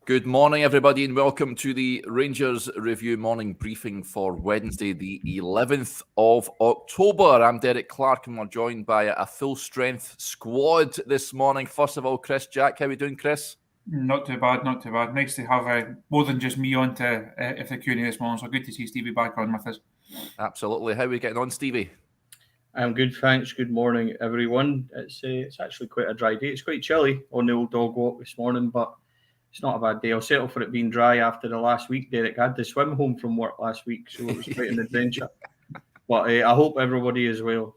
Good morning, everybody, and welcome to the Rangers Review morning briefing for Wednesday, the 11th of October. I'm Derek Clark, and we're joined by a full-strength squad this morning. First of all, Chris, Jack, how are we doing, Chris? Not too bad, not too bad. Nice to have more than just me on to the Q&A this morning, so good to see Stevie back on with us. Absolutely. How are we getting on, Stevie? I'm good, thanks. Good morning, everyone. It's actually quite a dry day. It's quite chilly on the old dog walk this morning, but it's not a bad day. I'll settle for it being dry after the last week. Derek had to swim home from work last week, so it was quite an adventure. But I hope everybody is well.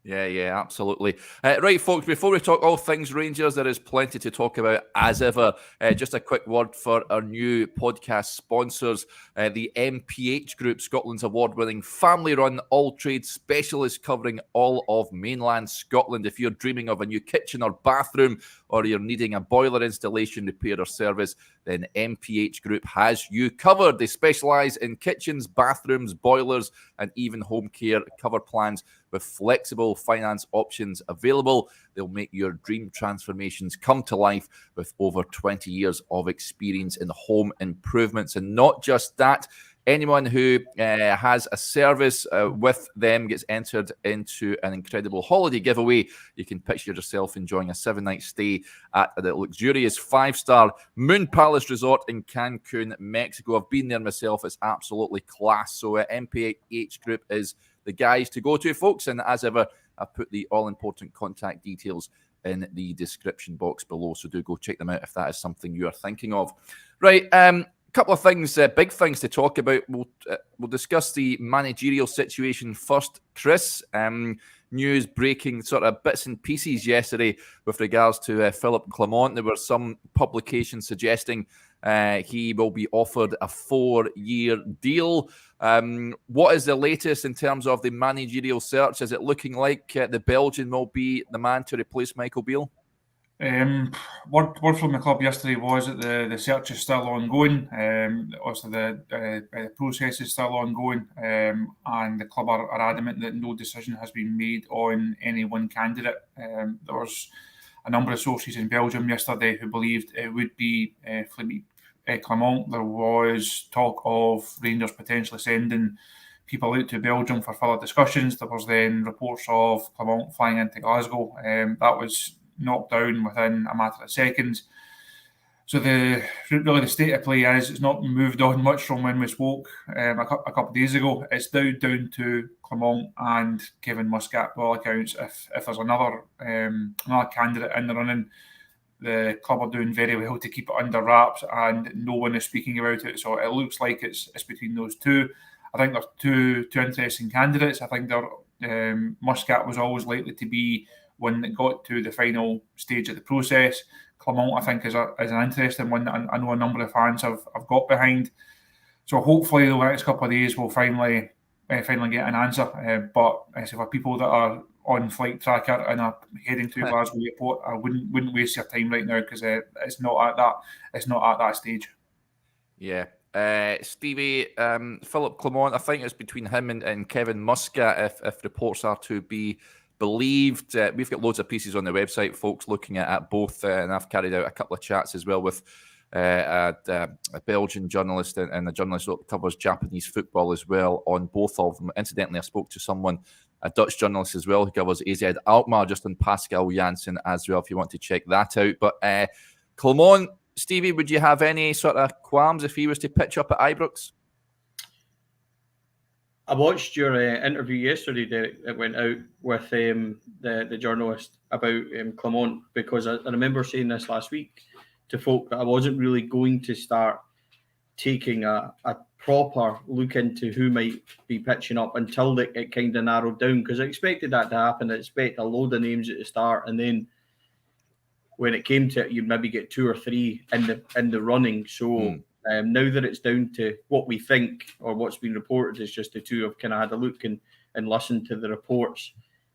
Yeah, absolutely. Right, folks, before we talk all things Rangers, there is plenty to talk about as ever. Just a quick word for our new podcast sponsors, the MPH Group, Scotland's award-winning family-run all-trade specialist covering all of mainland Scotland. If you're dreaming of a new kitchen or bathroom, or you're needing a boiler installation, repair or service, then MPH Group has you covered. They specialise in kitchens, bathrooms, boilers, and even home care cover plans with flexible finance options available. They'll make your dream transformations come to life with over 20 years of experience in home improvements. And not just that, anyone who has a service with them gets entered into an incredible holiday giveaway. You can picture yourself enjoying a 7-night stay at the luxurious 5-star Moon Palace Resort in Cancun, Mexico. I've been there myself. It's absolutely class. So MPH Group is the guys to go to, folks. And as ever, I've put the all-important contact details in the description box below. So do go check them out if that is something you are thinking of. Right, couple of things, big things to talk about. We'll discuss the managerial situation first. Chris, news breaking sort of bits and pieces yesterday with regards to Philippe Clement. There were some publications suggesting he will be offered a 4-year deal. What is the latest in terms of the managerial search? Is it looking like the Belgian will be the man to replace Michael Beale? Word from the club yesterday was that the search is still ongoing. Also, the process is still ongoing, and the club are adamant that no decision has been made on any one candidate. There was a number of sources in Belgium yesterday who believed it would be Philippe Clement. There was talk of Rangers potentially sending people out to Belgium for further discussions. There was then reports of Clement flying into Glasgow. That was knocked down within a matter of seconds. So the state of play is it's not moved on much from when we spoke a couple of days ago. It's now down to Clement and Kevin Muscat, by all accounts. If there's another candidate in the running, the club are doing very well to keep it under wraps, and no one is speaking about it. So it looks like it's between those two. I think there's two interesting candidates. I think Muscat was always likely to be one that got to the final stage of the process. Clement, I think, is an interesting one that I know a number of fans have got behind. So hopefully, over the next couple of days, we'll finally get an answer. But for people that are on Flight Tracker and are heading to Glasgow Airport, I wouldn't waste your time right now, because it's not at that stage. Yeah. Stevie, Philippe Clement, I think it's between him and Kevin Muscat, if reports are to be believed. We've got loads of pieces on the website, folks, looking at both, and I've carried out a couple of chats as well with a Belgian journalist and a journalist that covers Japanese football as well on both of them. Incidentally, I spoke to someone, a Dutch journalist as well, who covers AZ Alkmaar, just on Pascal Janssen as well, if you want to check that out. But Clement, Stevie, would you have any sort of qualms if he was to pitch up at Ibrox? I watched your interview yesterday, Derek, that went out with the journalist about Clement, because I remember saying this last week to folk that I wasn't really going to start taking a proper look into who might be pitching up until it kind of narrowed down, because I expected that to happen. I expect a load of names at the start, and then when it came to it, you'd maybe get 2 or 3 in the running. So now that it's down to what we think, or what's been reported, is just the two have kind of had a look and listened to the reports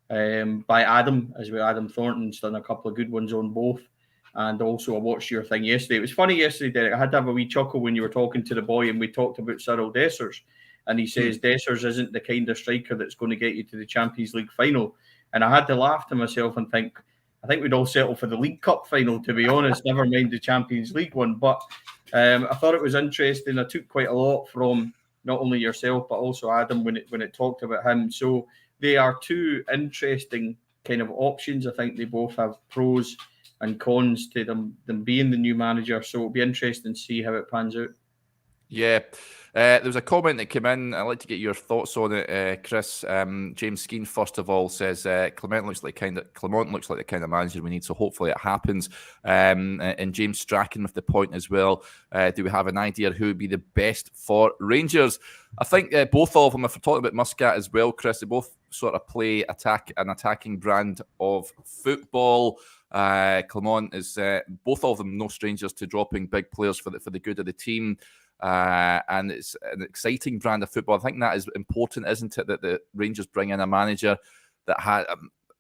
by Adam as well. Adam Thornton's done a couple of good ones on both. And also I watched your thing yesterday. It was funny yesterday, Derek. I had to have a wee chuckle when you were talking to the boy and we talked about Cyril Dessers. And he says Dessers isn't the kind of striker that's going to get you to the Champions League final. And I had to laugh to myself and think, I think we'd all settle for the League Cup final, to be honest, never mind the Champions League one. But I thought it was interesting. I took quite a lot from not only yourself, but also Adam when it talked about him. So they are two interesting kind of options. I think they both have pros and cons to them being the new manager. So it'll be interesting to see how it pans out. Yeah. There was a comment that came in. I'd like to get your thoughts on it, Chris. James Skeen, first of all, says Clement looks like the kind of manager we need, so hopefully it happens. And James Strachan with the point as well. Do we have an idea who would be the best for Rangers? I think both of them, if we're talking about Muscat as well, Chris, they both sort of play an attacking brand of football. Clement is both of them no strangers to dropping big players for the good of the team. And it's an exciting brand of football. I think that is important, isn't it, that the Rangers bring in a manager that had,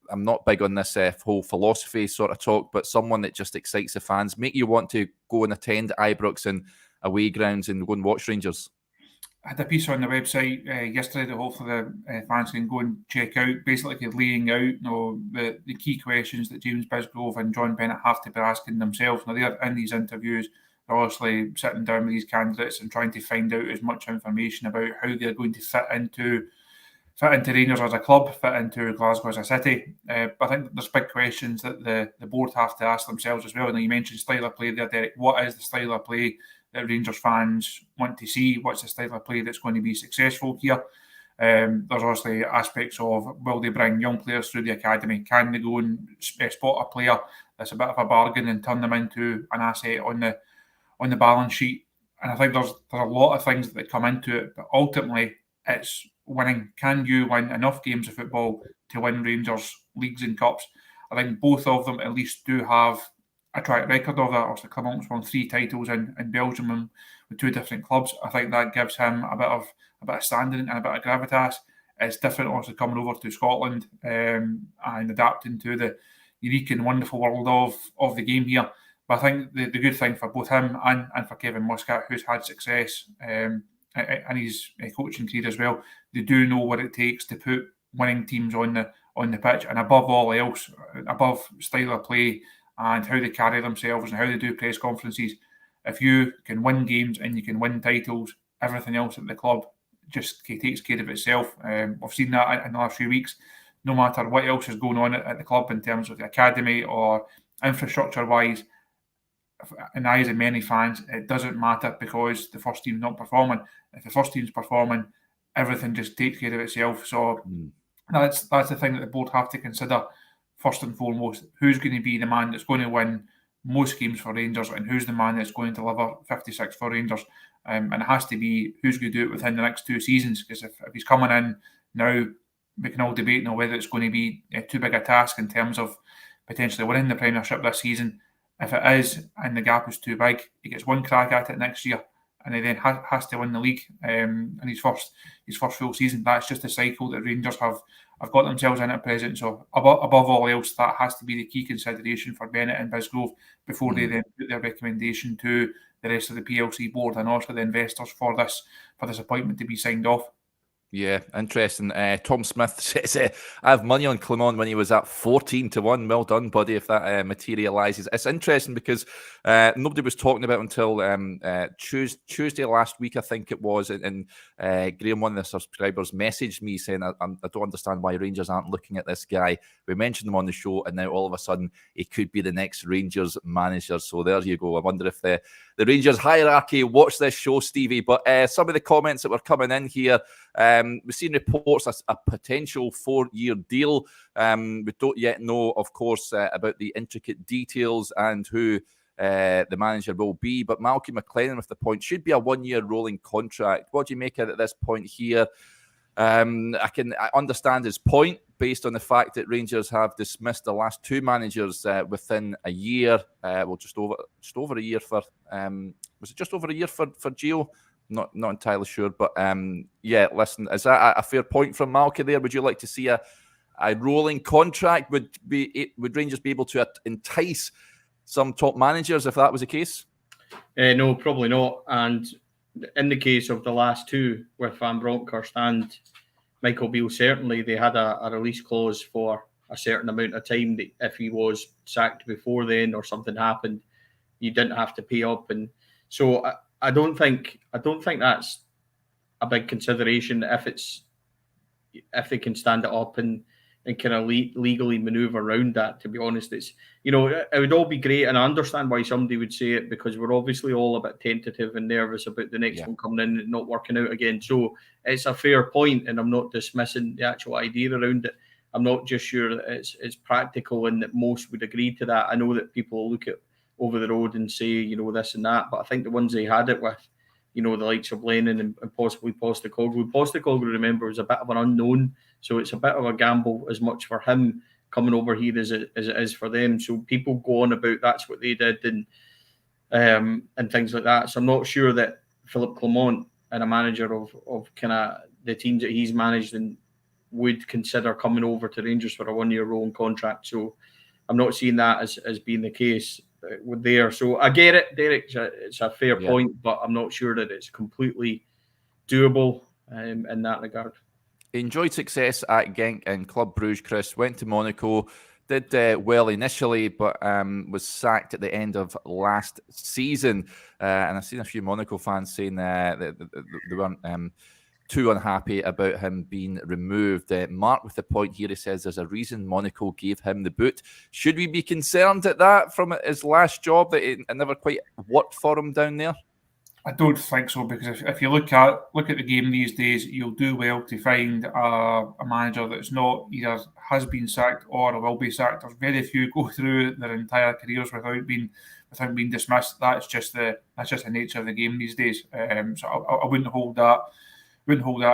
I'm not big on this whole philosophy sort of talk, but someone that just excites the fans, make you want to go and attend Ibrox and away grounds and go and watch Rangers. I had a piece on the website yesterday that hopefully the fans can go and check out, basically laying out the key questions that James Bisgrove and John Bennett have to be asking themselves. Now, they're in these interviews, they're obviously sitting down with these candidates and trying to find out as much information about how they're going to fit into Rangers as a club, fit into Glasgow as a city. But I think there's big questions that the board have to ask themselves as well. And you mentioned style of play there, Derek. What is the style of play that Rangers fans want to see? What's the style of play that's going to be successful here? There's obviously aspects of, will they bring young players through the academy? Can they go and spot a player that's a bit of a bargain and turn them into an asset on the balance sheet? And I think there's a lot of things that come into it, but ultimately it's winning. Can you win enough games of football to win Rangers leagues and cups? I think both of them at least do have a track record of that. Obviously, Clement's won 3 titles in Belgium and with 2 different clubs. I think that gives him a bit of standing and a bit of gravitas. It's different also coming over to Scotland and adapting to the unique and wonderful world of the game here. But I think the good thing for both him and for Kevin Muscat, who's had success in his coaching career as well, they do know what it takes to put winning teams on the pitch. And above all else, above style of play and how they carry themselves and how they do press conferences, if you can win games and you can win titles, everything else at the club just takes care of itself. We've seen that in the last few weeks. No matter what else is going on at the club in terms of the academy or infrastructure-wise, in the eyes of many fans, it doesn't matter because the first team's not performing. If the first team's performing, everything just takes care of itself. So that's the thing that the board have to consider first and foremost. Who's going to be the man that's going to win most games for Rangers and who's the man that's going to deliver 56 for Rangers? And it has to be who's going to do it within the next 2 seasons, because if he's coming in now, we can all debate now whether it's going to be too big a task in terms of potentially winning the Premiership this season. If it is and the gap is too big, he gets one crack at it next year and he then has to win the league in his first full season. That's just a cycle that Rangers have got themselves in at present. So above all else, that has to be the key consideration for Bennett and Bisgrove before they then put their recommendation to the rest of the PLC board and also the investors for this appointment to be signed off. Yeah, interesting. Tom Smith says, I have money on Clement when he was at 14-1. Well done, buddy, if that materialises. It's interesting because nobody was talking about until Tuesday last week, I think it was, and Graham, one of the subscribers, messaged me saying, I don't understand why Rangers aren't looking at this guy. We mentioned him on the show, and now all of a sudden, he could be the next Rangers manager. So there you go. I wonder if the Rangers hierarchy watch this show, Stevie. But some of the comments that were coming in here, we've seen reports a potential 4-year deal. We don't yet know, of course, about the intricate details and who the manager will be. But Malky McLennan with the point, should be a 1-year rolling contract. What do you make of it at this point here? I understand his point based on the fact that Rangers have dismissed the last 2 managers within a year. Just over a year for was it just over a year for Gio? Not entirely sure, but yeah. Listen, is that a fair point from Malky there? Would you like to see a rolling contract? Would Rangers be able to entice some top managers if that was the case? No, probably not. And in the case of the last 2 with Van Bronckhorst and Michael Beale, certainly they had a release clause for a certain amount of time that if he was sacked before then or something happened, you didn't have to pay up. And so I don't think that's a big consideration if they can stand it up and kind of legally maneuver around that. To be honest, it's, you know, it would all be great, and I understand why somebody would say it, because we're obviously all a bit tentative and nervous about the next one coming in and not working out again. So it's a fair point, and I'm not dismissing the actual idea around it. I'm not just sure that it's practical and that most would agree to that. I know that people look at over the road and say, you know, this and that, but I think the ones they had it with, you know, the likes of Lennon and possibly Postecoglou. Postecoglou, remember, was a bit of an unknown, so it's a bit of a gamble as much for him coming over here as it is for them. So people go on about that's what they did and things like that. So I'm not sure that Philippe Clement and a manager of kind of the teams that he's managed and would consider coming over to Rangers for a 1-year rolling contract. So I'm not seeing that as being the case with there. So I get it, Derek. It's a fair point, but I'm not sure that it's completely doable in that regard. He enjoyed success at Genk and Club Brugge, Chris. Went to Monaco, did well initially, but was sacked at the end of last season. And I've seen a few Monaco fans saying that they weren't too unhappy about him being removed. Mark with the point here, he says there's a reason Monaco gave him the boot. Should we be concerned at that from his last job that it never quite worked for him down there? I don't think so, because if you look at the game these days, you'll do well to find a manager that's not either has been sacked or will be sacked. There's very few go through their entire careers without being dismissed. That's just the nature of the game these days. So I wouldn't hold that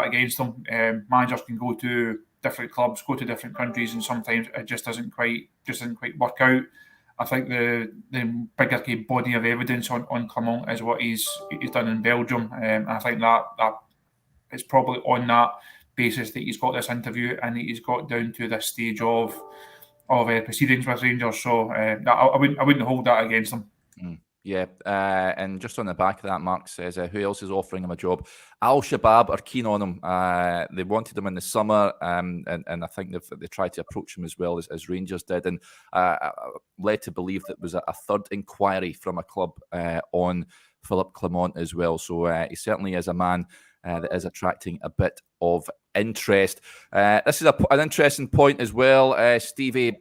against them. Managers can go to different clubs, go to different countries, and sometimes it just doesn't quite work out. I think the bigger body of evidence on Clement is what he's done in Belgium, and I think that it's probably on that basis that he's got this interview and he's got down to this stage of proceedings with Rangers. So I wouldn't hold that against him. Yeah, and just on the back of that, Mark says, who else is offering him a job? Al Shabab are keen on him. They wanted him in the summer, and I think they tried to approach him as well as Rangers did, and led to believe that there was a third inquiry from a club on Philippe Clement as well. So he certainly is a man that is attracting a bit of interest. This is an interesting point as well, Stevie.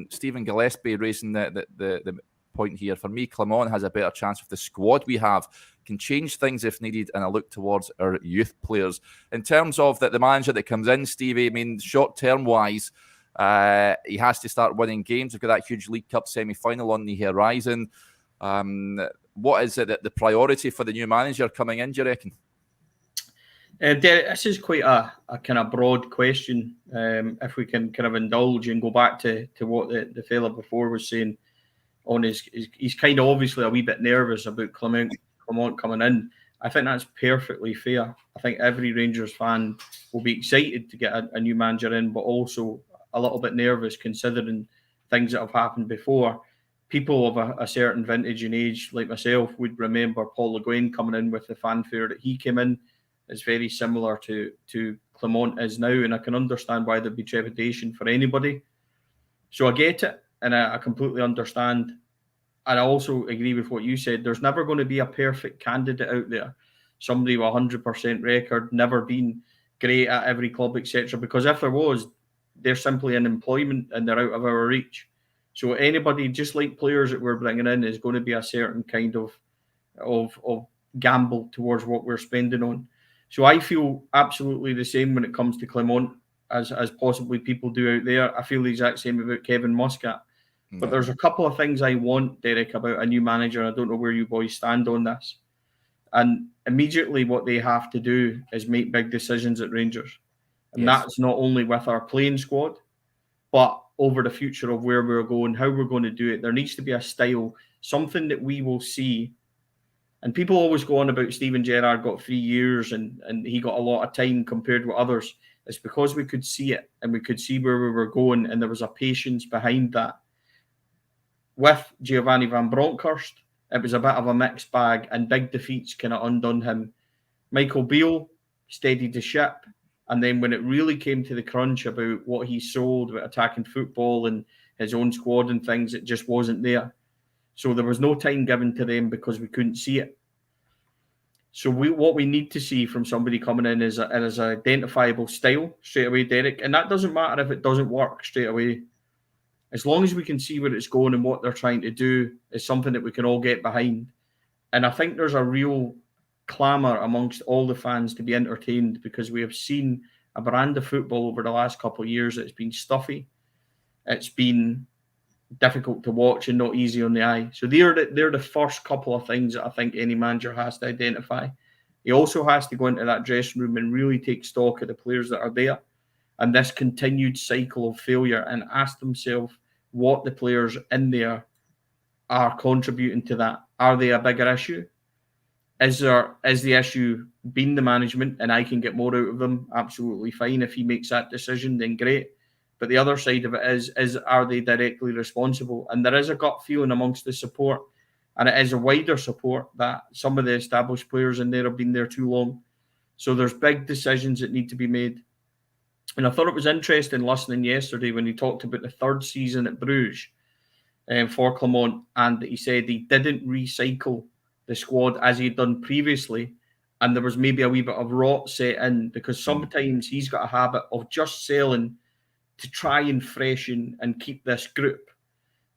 Stephen Gillespie raising the point here. For me, Clement has a better chance with the squad we have, can change things if needed, and I look towards our youth players. In terms of the manager that comes in, Stevie, I mean, short-term wise, he has to start winning games. We've got that huge League Cup semi-final on the horizon. What is it, the priority for the new manager coming in, do you reckon? Derek, this is quite a kind of broad question. If we can kind of indulge and go back to what the fella before was saying, on he's kind of obviously a wee bit nervous about Clement coming in. I think that's perfectly fair. I think every Rangers fan will be excited to get a new manager in, but also a little bit nervous considering things that have happened before. People of a certain vintage and age, like myself, would remember Paul Le Guen coming in with the fanfare that he came in. It's very similar to Clement is now, and I can understand why there'd be trepidation for anybody. So I get it. And I completely understand. And I also agree with what you said. There's never going to be a perfect candidate out there. Somebody with a 100% record, never been great at every club, etc. Because if there was, they're simply in employment and they're out of our reach. So anybody, just like players that we're bringing in, is going to be a certain kind of gamble towards what we're spending on. So I feel absolutely the same when it comes to Clement as possibly people do out there. I feel the exact same about Kevin Muscat. But there's a couple of things I want, Derek, about a new manager. I don't know where you boys stand on this. And immediately what they have to do is make big decisions at Rangers. And that's not only with our playing squad, but over the future of where we're going, how we're going to do it. There needs to be a style, something that we will see. And people always go on about Steven Gerrard got 3 years and he got a lot of time compared with others. It's because we could see it and we could see where we were going, and there was a patience behind that. With Giovanni van Bronckhorst, it was a bit of a mixed bag, and big defeats kind of undone him. Michael Beale steadied the ship, And then when it really came to the crunch about what he sold, about attacking football and his own squad and things, it just wasn't there. So there was no time given to them because we couldn't see it. So what we need to see from somebody coming in is an identifiable style straight away, Derek. And that doesn't matter if it doesn't work straight away. As long as we can see where it's going and what they're trying to do is something that we can all get behind. And I think there's a real clamour amongst all the fans to be entertained because we have seen a brand of football over the last couple of years that's been stuffy. It's been difficult to watch and not easy on the eye. So they're the first couple of things that I think any manager has to identify. He also has to go into that dressing room and really take stock of the players that are there and this continued cycle of failure and ask themselves what the players in there are contributing to that. Are they a bigger issue? Is the issue being the management and I can get more out of them? Absolutely fine. If he makes that decision, then great. But the other side of it is are they directly responsible? And there is a gut feeling amongst the support, and it is a wider support that some of the established players in there have been there too long. So there's big decisions that need to be made. And I thought it was interesting listening yesterday when he talked about the third season at Bruges for Clement, and he said he didn't recycle the squad as he'd done previously, and there was maybe a wee bit of rot set in because sometimes he's got a habit of just selling to try and freshen and keep this group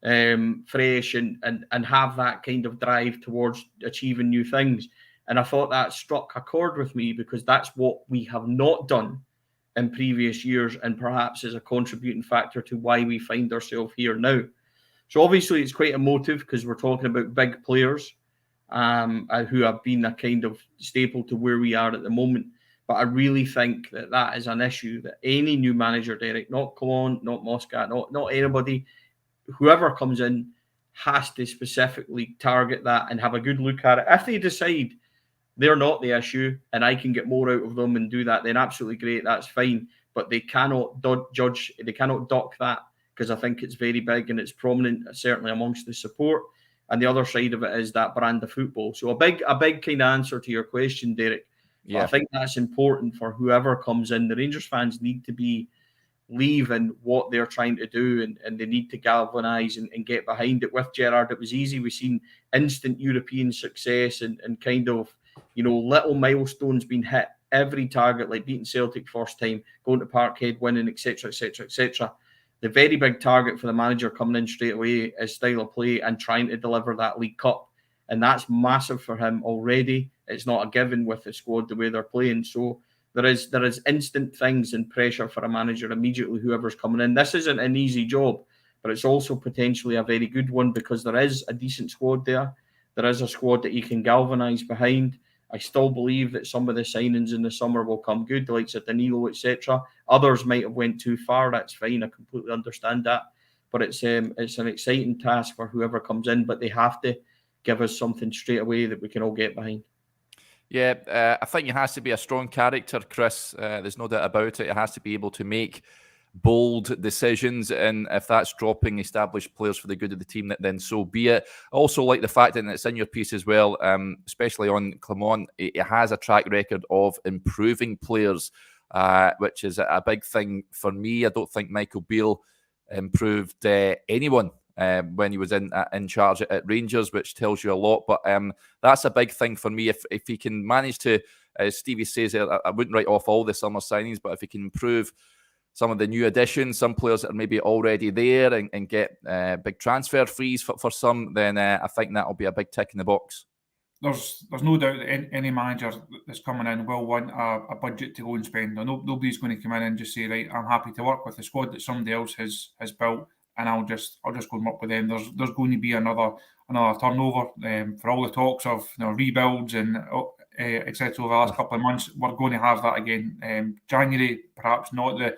fresh and have that kind of drive towards achieving new things. And I thought that struck a chord with me because that's what we have not done in previous years and perhaps is a contributing factor to why we find ourselves here now. So obviously it's quite emotive because we're talking about big players who have been a kind of staple to where we are at the moment. But I really think that is an issue that any new manager, Derek, not Clement, not Muscat, not anybody, whoever comes in has to specifically target that and have a good look at it. If they decide they're not the issue and I can get more out of them and do that, then absolutely great, that's fine. But they cannot judge, they cannot dock that because I think it's very big and it's prominent, certainly amongst the support. And the other side of it is that brand of football. So a big kind of answer to your question, Derek. Yeah. I think that's important for whoever comes in. The Rangers fans need to believe in what they're trying to do and they need to galvanise and get behind it. With Gerrard, it was easy. We've seen instant European success and kind of, little milestones being hit. Every target, like beating Celtic first time, going to Parkhead, winning, etc., etc., etc. The very big target for the manager coming in straight away is style of play and trying to deliver that League Cup. And that's massive for him already. It's not a given with the squad the way they're playing. So there is instant things and pressure for a manager immediately, whoever's coming in. This isn't an easy job, but it's also potentially a very good one because there is a decent squad there. There is a squad that you can galvanise behind. I still believe that some of the signings in the summer will come good, the likes of Danilo, etc. Others might have went too far. That's fine. I completely understand that. But it's an exciting task for whoever comes in, but they have to give us something straight away that we can all get behind. Yeah, I think it has to be a strong character, Chris. There's no doubt about it. It has to be able to make bold decisions, and if that's dropping established players for the good of the team, then so be it. I also like the fact that it's in your piece as well, especially on Clement. It has a track record of improving players, which is a big thing for me. I don't think Michael Beale improved anyone when he was in charge at Rangers, which tells you a lot. But that's a big thing for me. If he can manage to, as Stevie says, I wouldn't write off all the summer signings, but if he can improve some of the new additions, some players that are maybe already there and get big transfer fees for some, then I think that'll be a big tick in the box. There's no doubt that any manager that's coming in will want a budget to go and spend. Nobody's going to come in and just say, right, I'm happy to work with the squad that somebody else has built, and I'll just go and work with them. There's going to be another turnover for all the talks of rebuilds and etc. over the last couple of months. We're going to have that again. January, perhaps not the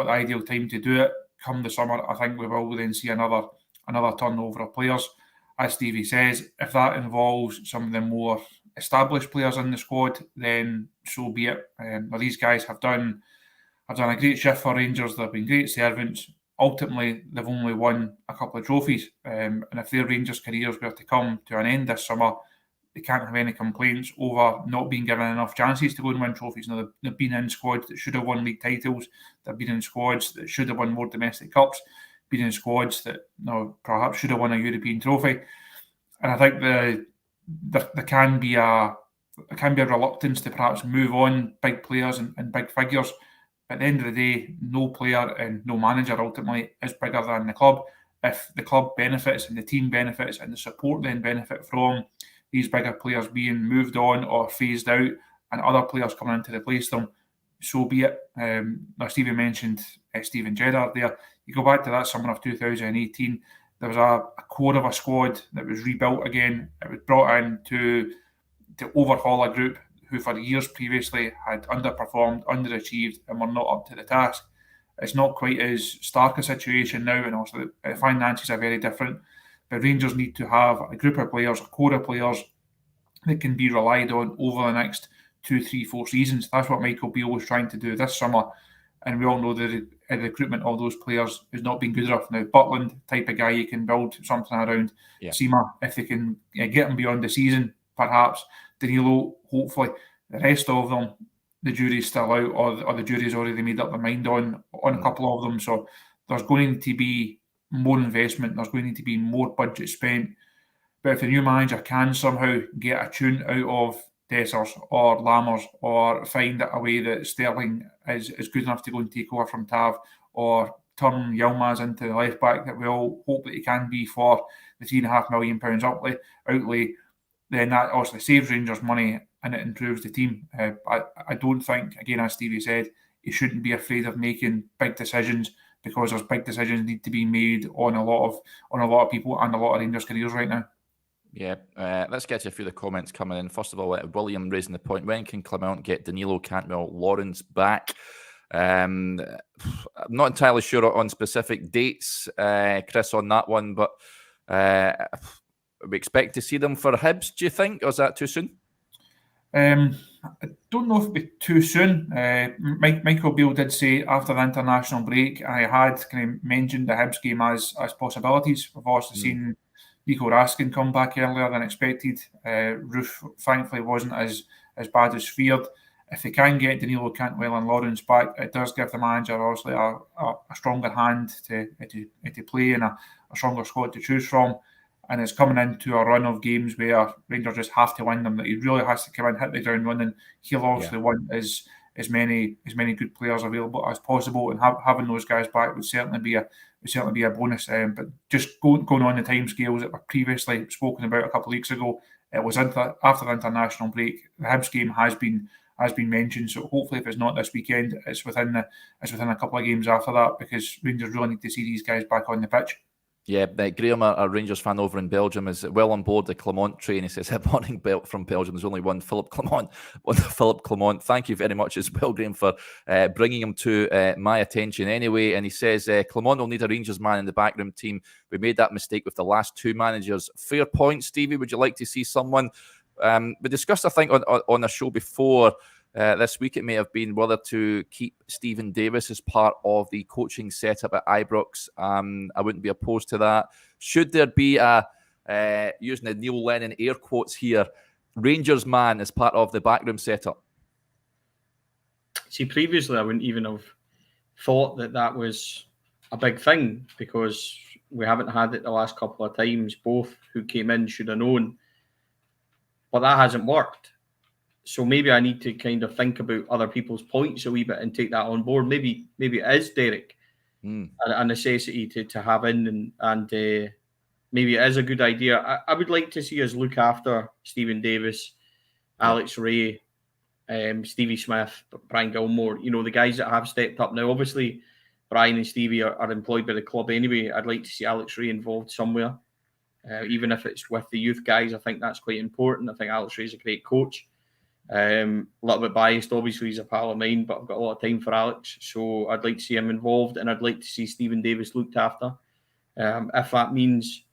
ideal time to do it. Come the summer, I think we will then see another turnover of players. As Stevie says, if that involves some of the more established players in the squad, then so be it. These guys have done a great shift for Rangers. They've been great servants. Ultimately, they've only won a couple of trophies. And if their Rangers careers were to come to an end this summer, they can't have any complaints over not being given enough chances to go and win trophies. They've been in squads that should have won league titles. They've been in squads that should have won more domestic cups. Been in squads that perhaps should have won a European trophy. And I think there can be a reluctance to perhaps move on big players and big figures. But at the end of the day, no player and no manager ultimately is bigger than the club. If the club benefits and the team benefits and the support then benefit from these bigger players being moved on or phased out and other players coming in to replace them, so be it. Stevie mentioned Steven Gerrard there. You go back to that summer of 2018, there was a core of a squad that was rebuilt again. It was brought in to overhaul a group who for years previously had underperformed, underachieved, and were not up to the task. It's not quite as stark a situation now, and also the finances are very different. But Rangers need to have a group of players, a core of players that can be relied on over the next 2, 3, 4 seasons. That's what Michael Beale was trying to do this summer. And we all know the recruitment of those players has not been good enough. Now, Butland, type of guy you can build something around. Yeah. Seema, if they can get him beyond the season, perhaps. Danilo, hopefully. The rest of them, the jury's still out, or the jury's already made up their mind on a couple of them. So there's going to be more investment. There's going to be more budget spent. But if the new manager can somehow get a tune out of Dessers or Lammers, or find a way that Sterling is good enough to go and take over from Tav, or turn Yilmaz into the left back that we all hope that he can be for the £3.5 million outlay, then that obviously saves Rangers money and it improves the team. I don't think, again, as Stevie said, he shouldn't be afraid of making big decisions, because there's big decisions need to be made on a lot of people and a lot of Rangers careers right now. Yeah, let's get to a few of the comments coming in. First of all, William raising the point, when can Clement get Danilo, Cantwell, Lawrence back? I'm not entirely sure on specific dates, Chris, on that one, but we expect to see them for Hibs, do you think, or is that too soon? I don't know if it'll be too soon. Michael Beale did say after the international break, I had kind of mentioned the Hibs game as possibilities. We've also seen Nico Raskin come back earlier than expected. Roof, thankfully, wasn't as bad as feared. If they can get Danilo, Cantwell and Lawrence back, it does give the manager obviously a stronger hand to play and a stronger squad to choose from. And it's coming into a run of games where Rangers just have to win them, that he really has to come in, hit the ground running. He'll obviously want as many good players available as possible, and having those guys back would certainly be a bonus. But just going on the timescales that were previously spoken about a couple of weeks ago, it was after the international break. The Hibs game has been mentioned, so hopefully if it's not this weekend, it's within a couple of games after that, because Rangers really need to see these guys back on the pitch. Yeah, Graham, a Rangers fan over in Belgium, is well on board the Clement train. He says, morning from Belgium. There's only one Philippe Clement. Thank you very much as well, Graham, for bringing him to my attention anyway. And he says, Clement will need a Rangers man in the backroom team. We made that mistake with the last two managers. Fair point, Stevie. Would you like to see someone? We discussed, I think, on a show before, this week it may have been, whether to keep Stephen Davis as part of the coaching setup at Ibrox. I wouldn't be opposed to that. Should there be using the Neil Lennon air quotes here, Rangers man as part of the backroom setup? See, previously I wouldn't even have thought that was a big thing, because we haven't had it the last couple of times. Both who came in should have known, but that hasn't worked. So maybe I need to kind of think about other people's points a wee bit and take that on board. Maybe it is Derek, a necessity to have in, and maybe it is a good idea. I would like to see us look after Stephen Davis, Alex Ray, Stevie Smith, Brian Gilmore, the guys that have stepped up now. Obviously, Brian and Stevie are employed by the club anyway. I'd like to see Alex Ray involved somewhere, even if it's with the youth guys. I think that's quite important. I think Alex Ray's a great coach. A little bit biased, obviously, he's a pal of mine, but I've got a lot of time for Alex, so I'd like to see him involved, and I'd like to see Stephen Davis looked after. If that means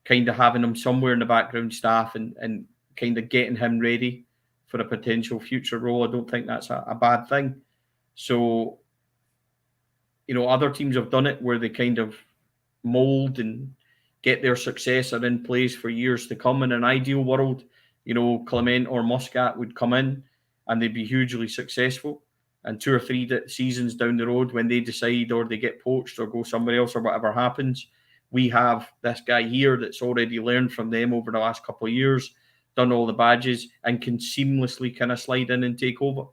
kind of having him somewhere in the background staff and kind of getting him ready for a potential future role, I don't think that's a bad thing. So, other teams have done it where they kind of mould and get their successor in place for years to come. In an ideal world, Clement or Muscat would come in and they'd be hugely successful. And 2 or 3 seasons down the road, when they decide or they get poached or go somewhere else or whatever happens, we have this guy here that's already learned from them over the last couple of years, done all the badges, and can seamlessly kind of slide in and take over.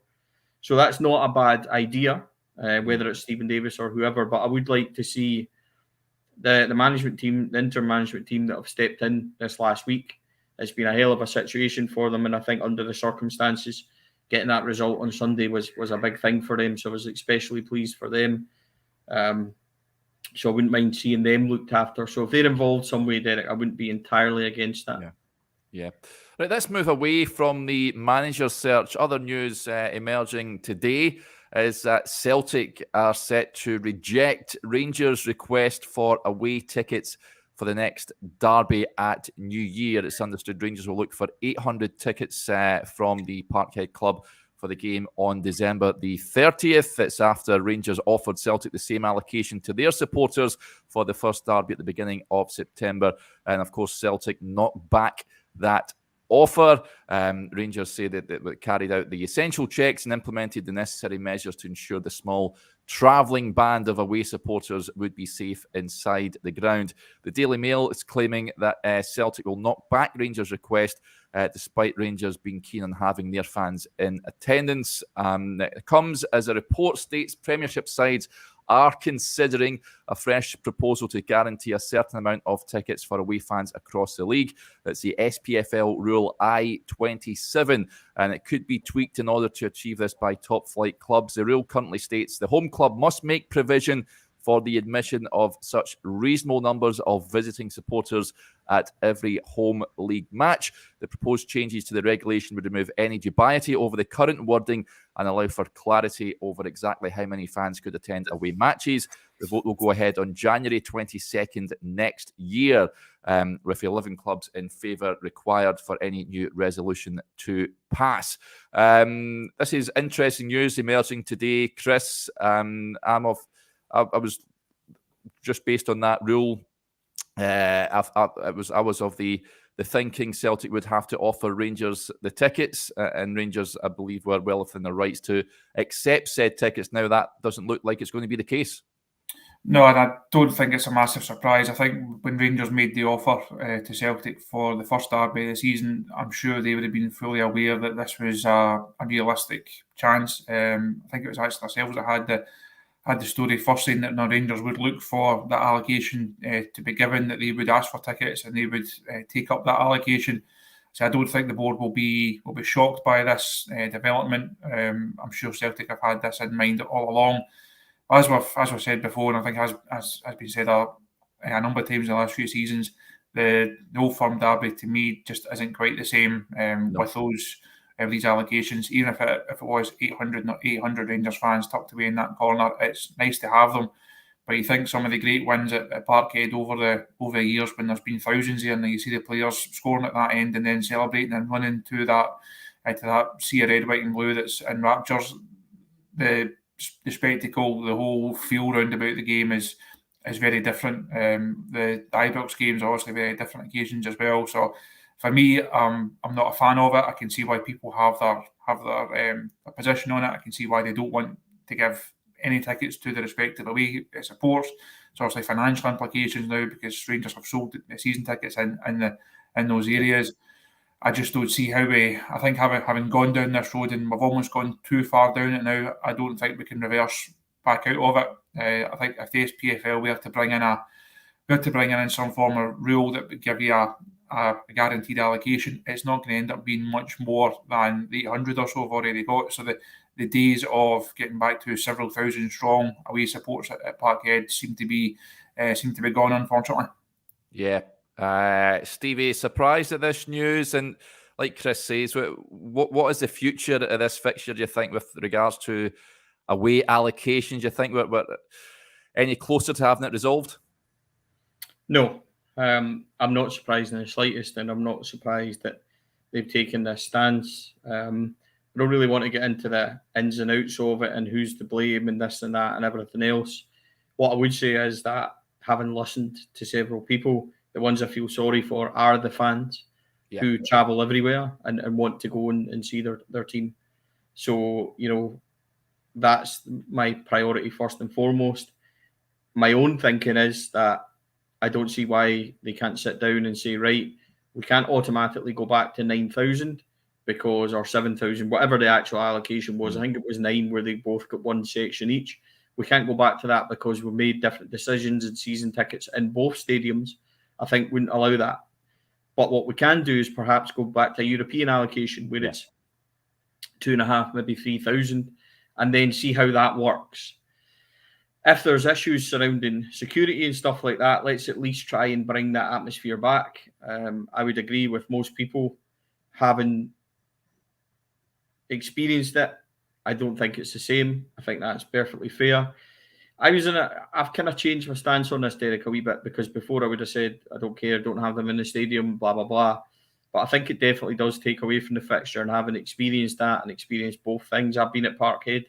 So that's not a bad idea, whether it's Stephen Davis or whoever. But I would like to see the management team, the interim management team that have stepped in this last week. It's been a hell of a situation for them, and I think under the circumstances, getting that result on Sunday was a big thing for them. So I was especially pleased for them. So I wouldn't mind seeing them looked after. So if they're involved some way, Derek, I wouldn't be entirely against that. Yeah. Right, let's move away from the manager search. Other news emerging today is that Celtic are set to reject Rangers' request for away tickets for the next derby at New Year. It's understood Rangers will look for 800 tickets from the Parkhead Club for the game on December the 30th. It's after Rangers offered Celtic the same allocation to their supporters for the first derby at the beginning of September. And of course, Celtic knocked back that offer. Rangers say that they carried out the essential checks and implemented the necessary measures to ensure the small travelling band of away supporters would be safe inside the ground. The Daily Mail is claiming that Celtic will knock back Rangers' request despite Rangers being keen on having their fans in attendance. It comes as a report states Premiership sides are considering a fresh proposal to guarantee a certain amount of tickets for away fans across the league. It's the SPFL Rule I-27, and it could be tweaked in order to achieve this by top-flight clubs. The rule currently states the home club must make provision for the admission of such reasonable numbers of visiting supporters at every home league match. The proposed changes to the regulation would remove any dubiety over the current wording and allow for clarity over exactly how many fans could attend away matches. The vote will go ahead on January 22nd next year, with 11 clubs in favour required for any new resolution to pass. This is interesting news emerging today, Chris. I was just based on that rule. I was of the thinking Celtic would have to offer Rangers the tickets, and Rangers, I believe, were well within their rights to accept said tickets. Now that doesn't look like it's going to be the case. No, and I don't think it's a massive surprise. I think when Rangers made the offer to Celtic for the first derby of the season, I'm sure they would have been fully aware that this was a realistic chance. I think it was actually ourselves that had the story first saying that the Rangers would look for that allocation to be given, that they would ask for tickets and they would take up that allocation. So I don't think the board will be shocked by this development. I'm sure Celtic have had this in mind all along. As we've said before, and I think has been said a number of times in the last few seasons, the Old Firm derby to me just isn't quite the same with those. These allocations, even if it was 800 Rangers fans tucked away in that corner, it's nice to have them. But you think some of the great wins at Parkhead over the years, when there's been thousands here, and you see the players scoring at that end and then celebrating and running to that sea of red, white, and blue that's in raptures. The spectacle, the whole feel round about the game is very different. The Ibrox games are obviously very different occasions as well. So for me, I'm not a fan of it. I can see why people have their position on it. I can see why they don't want to give any tickets to the respective away supports. It's obviously financial implications now because Rangers have sold the season tickets in those areas. I just don't see how I think having gone down this road, and we've almost gone too far down it now, I don't think we can reverse back out of it. I think if the SPFL were to bring in some form of rule that would give you a guaranteed allocation, it's not going to end up being much more than the 800 or so we've already got. So the days of getting back to several thousand strong away supports at Parkhead seem to be gone, unfortunately. Yeah. Stevie, surprised at this news? And like Chris says, what is the future of this fixture, do you think, with regards to away allocations? Do you think we're any closer to having it resolved? No. I'm not surprised in the slightest, and I'm not surprised that they've taken this stance. I don't really want to get into the ins and outs of it and who's to blame and this and that and everything else. What I would say is that, having listened to several people, the ones I feel sorry for are the fans. who travel everywhere and want to go and see their team. So, that's my priority first and foremost. My own thinking is that I don't see why they can't sit down and say, right, we can't automatically go back to 9,000 or 7,000, whatever the actual allocation was. I think it was 9 where they both got one section each. We can't go back to that because we made different decisions, and season tickets in both stadiums, I think, wouldn't allow that. But what we can do is perhaps go back to a European allocation where it's 2,500, maybe 3,000, and then see how that works. If there's issues surrounding security and stuff like that, let's at least try and bring that atmosphere back. I would agree with most people having experienced it. I don't think it's the same. I think that's perfectly fair. I've kind of changed my stance on this, Derek, a wee bit, because before I would have said, I don't care, don't have them in the stadium, blah, blah, blah. But I think it definitely does take away from the fixture, and having experienced that and experienced both things. I've been at Parkhead,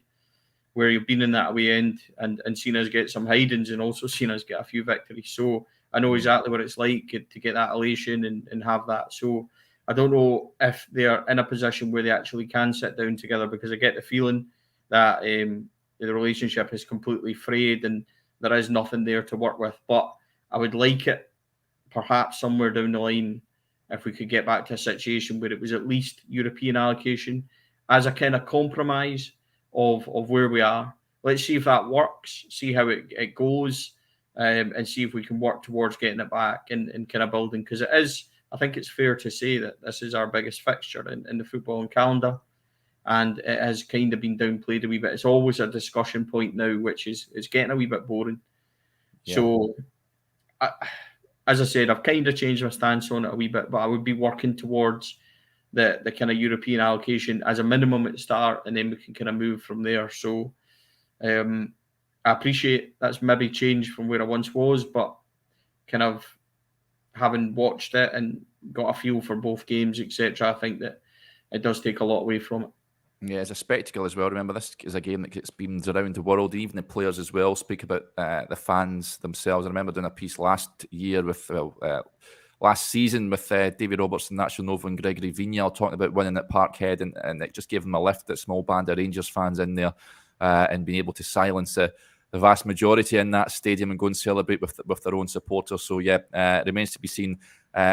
where you've been in that away end and seen us get some hidings and also seen us get a few victories. So I know exactly what it's like to get that elation and have that. So I don't know if they're in a position where they actually can sit down together, because I get the feeling that the relationship is completely frayed and there is nothing there to work with. But I would like it perhaps somewhere down the line if we could get back to a situation where it was at least European allocation as a kind of compromise of where we are. Let's see if that works, see how it goes, and see if we can work towards getting it back and kind of building. Because it is, I think it's fair to say that this is our biggest fixture in the footballing calendar, and it has kind of been downplayed a wee bit. It's always a discussion point now, which is getting a wee bit boring. Yeah. So, as I said, I've kind of changed my stance on it a wee bit, but I would be working towards the kind of European allocation as a minimum at the start, and then we can kind of move from there. So I appreciate that's maybe changed from where I once was, but kind of having watched it and got a feel for both games, etc., I think that it does take a lot away from it. Yeah, it's a spectacle as well. Remember, this is a game that gets beamed around the world, and even the players as well speak about the fans themselves. I remember doing a piece last season with David Robertson, Nacho Nova, and Gregory Vignal talking about winning at Parkhead, and it just gave them a lift, that small band of Rangers fans in there, and being able to silence the vast majority in that stadium and go and celebrate with their own supporters. So yeah, it remains to be seen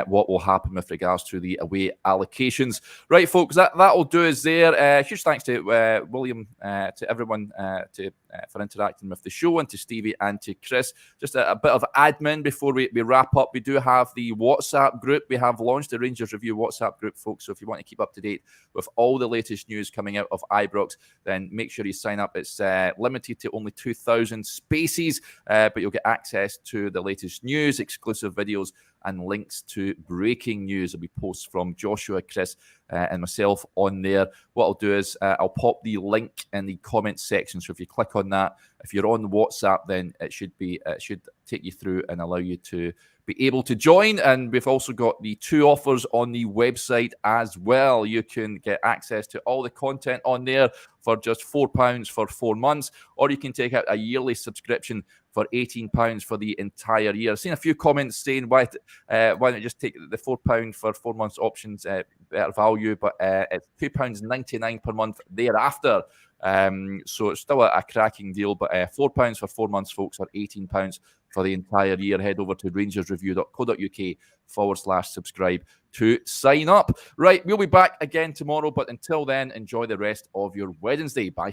what will happen with regards to the away allocations. Right, folks, that'll do us there. Huge thanks to William, to everyone for interacting with the show, and to Stevie and to Chris. Just a bit of admin before we wrap up. We do have the WhatsApp group. We have launched the Rangers Review WhatsApp group, folks. So if you want to keep up to date with all the latest news coming out of Ibrox, then make sure you sign up. It's limited to only 2,000 spaces, but you'll get access to the latest news, exclusive videos, and links to breaking news. There'll be posts from Joshua, Chris, and myself on there. What I'll do is I'll pop the link in the comments section. So if you click on that, if you're on WhatsApp, then it should take you through and allow you to be able to join. And we've also got the 2 offers on the website as well. You can get access to all the content on there for just £4 for 4 months, or you can take out a yearly subscription for £18 for the entire year. I've seen a few comments saying why don't you just take the £4 for 4 months options, better value, but it's £2.99 per month thereafter. So it's still a cracking deal, but £4 for 4 months, folks, or £18 for the entire year. Head over to rangersreview.co.uk/subscribe to sign up. Right, we'll be back again tomorrow, but until then, enjoy the rest of your Wednesday. Bye.